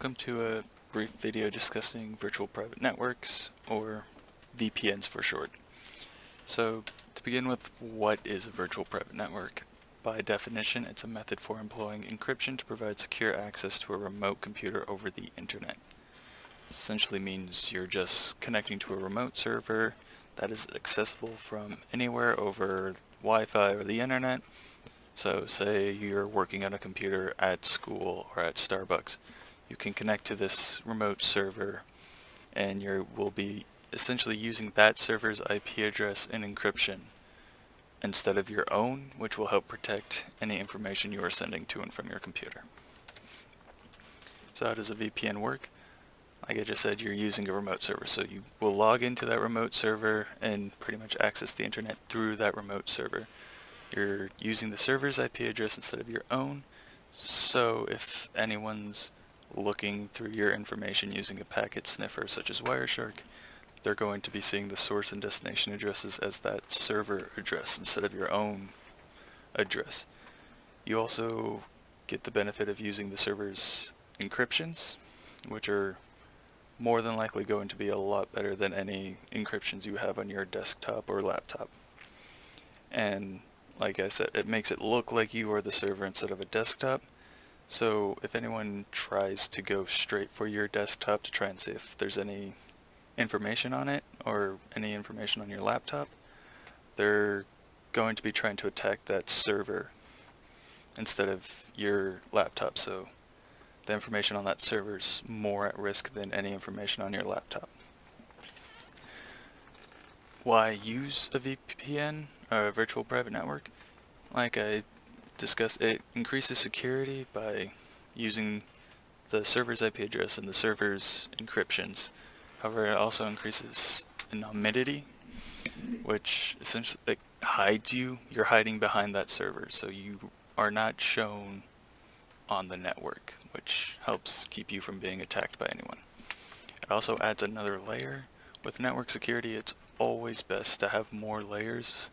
welcome to a brief video discussing virtual private networks, or VPNs for short. So, to begin with, what is a virtual private network? By definition, it's a method for employing encryption to provide secure access to a remote computer over the internet. Essentially means you're just connecting to a remote server that is accessible from anywhere over Wi-Fi or the internet. So say you're working on a computer at school or at Starbucks. You can connect to this remote server and you will be essentially using that server's IP address and encryption instead of your own, which will help protect any information you are sending to and from your computer. So how does a VPN work? Like I just said, you're using a remote server, so you will log into that remote server and pretty much access the internet through that remote server. You're using the server's IP address instead of your own, so if anyone's looking through your information using a packet sniffer such as Wireshark, they're going to be seeing the source and destination addresses as that server address instead of your own address. You also get the benefit of using the server's encryptions, which are more than likely going to be a lot better than any encryptions you have on your desktop or laptop. And like I said, it makes it look like you are the server instead of a desktop. So if anyone tries to go straight for your desktop to try and see if there's any information on it or any information on your laptop, they're going to be trying to attack that server instead of your laptop. So the information on that server is more at risk than any information on your laptop. Why use a VPN, or a virtual private network? Like I discussed, it increases security by using the server's IP address and the server's encryptions. However, it also increases anonymity, which essentially hides you. You're hiding behind that server, so you are not shown on the network, which helps keep you from being attacked by anyone. It also adds another layer. With network security, it's always best to have more layers.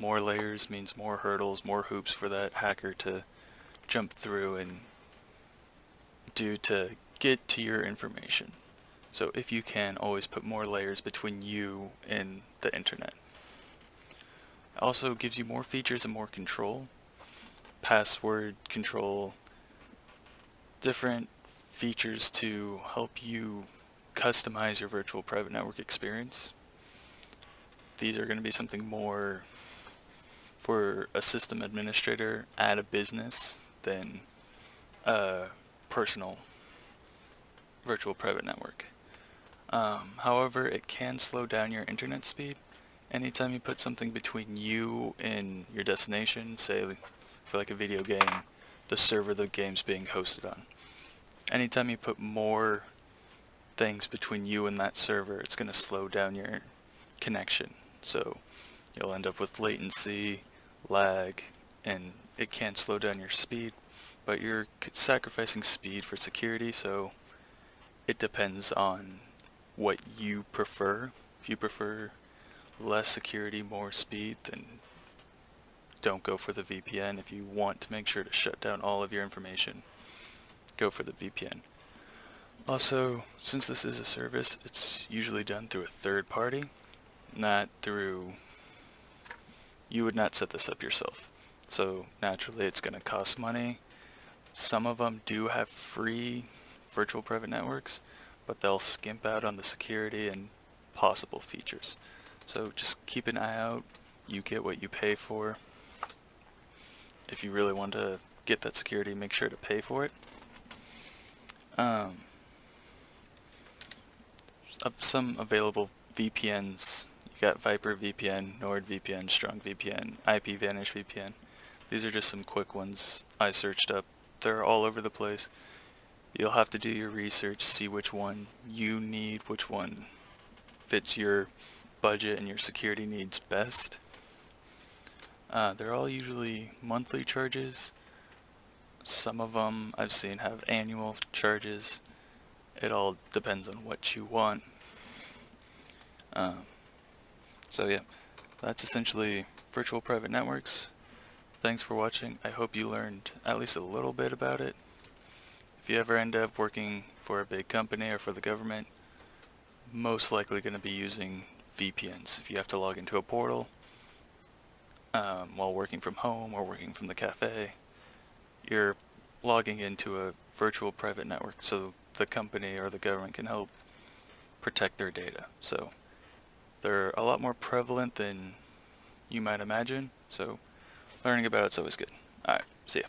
More layers means more hurdles, more hoops for that hacker to jump through and do to get to your information. So if you can, always put more layers between you and the internet. It also gives you more features and more control. Password control, different features to help you customize your virtual private network experience. These are going to be something more for a system administrator at a business than a personal virtual private network. However, it can slow down your internet speed. Anytime you put something between you and your destination, say for like a video game, the server the game's being hosted on. Anytime you put more things between you and that server, it's going to slow down your connection. So you'll end up with latency, lag, and it can slow down your speed, but you're sacrificing speed for security, so it depends on what you prefer. If you prefer less security, more speed, then don't go for the VPN. If you want to make sure to shut down all of your information, go for the VPN. Also, since this is a service, it's usually done through a third party, not through, you would not set this up yourself. So naturally it's going to cost money. Some of them do have free virtual private networks, but they'll skimp out on the security and possible features. So just keep an eye out. You get what you pay for. If you really want to get that security, make sure to pay for it. Of some available VPNs, you got Viper VPN, NordVPN, StrongVPN, IPVanish VPN. These are just some quick ones I searched up. They're all over the place. You'll have to do your research, see which one you need, which one fits your budget and your security needs best. They're all usually monthly charges. Some of them I've seen have annual charges. It all depends on what you want. So yeah, that's essentially virtual private networks. Thanks for watching. I hope you learned at least a little bit about it. If you ever end up working for for a big company or for the government, most likely going to be using VPNs. If you have to log into a portal while working from home or working from the cafe, you're logging into a virtual private network so the company or the government can help protect their data. So they're a lot more prevalent than you might imagine, so learning about it's always good. Alright, see ya.